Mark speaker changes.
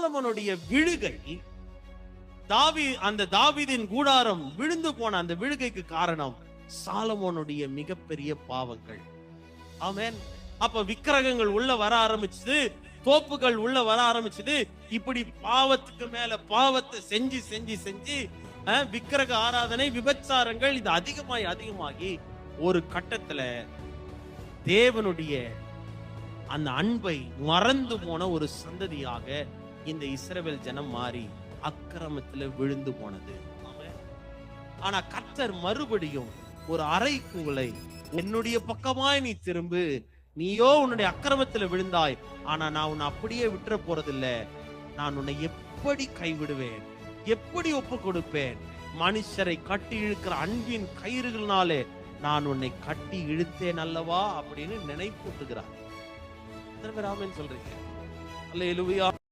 Speaker 1: சாலமோனுடைய விழுகை, அந்த தாவீதின் கூடாரம் விழுந்து போன அந்த விழுகைக்கு காரணம் சாலமோனுடைய மிகப்பெரிய பாவங்கள். ஆமென். அப்ப விக்கிரகங்கள் உள்ள வர ஆரம்பிச்சது, தோப்புகள் உள்ள வர ஆரம்பிச்சது. இப்படி பாவத்துக்கு மேல பாவத்தை செஞ்சு செஞ்சு செஞ்சு விக்கிரக ஆராதனை, விபச்சாரங்கள் இது அதிகமாகி ஒரு கட்டத்துல தேவனுடைய அந்த அன்பை மறந்து போன ஒரு சந்ததியாக இந்த இஸ்ரவேல் ஜனம் மாறி அக்கிரமத்துல விழுந்து போனது. ஆனா கர்த்தர் மறுபடியும் ஒரு அறைகூவலை, என்னுடைய பக்கமாய் நீ திரும்பு, நீயோ உன்னுடைய அக்கிரமத்துல விழுந்தாய், ஆனா நான் உன்னை அப்படியே விட்டுற போறதில்ல, நான் உன்னை எப்படி கைவிடுவேன், எப்படி ஒப்பு கொடுப்பேன், மனுஷரை கட்டி இழுக்கிற அன்பின் கயிறுகளினாலே நான் உன்னை கட்டி இழுத்தேன் அல்லவா அப்படின்னு நினைப்பூட்டுகிறார். சொல்றீங்க அல்லேலூயா.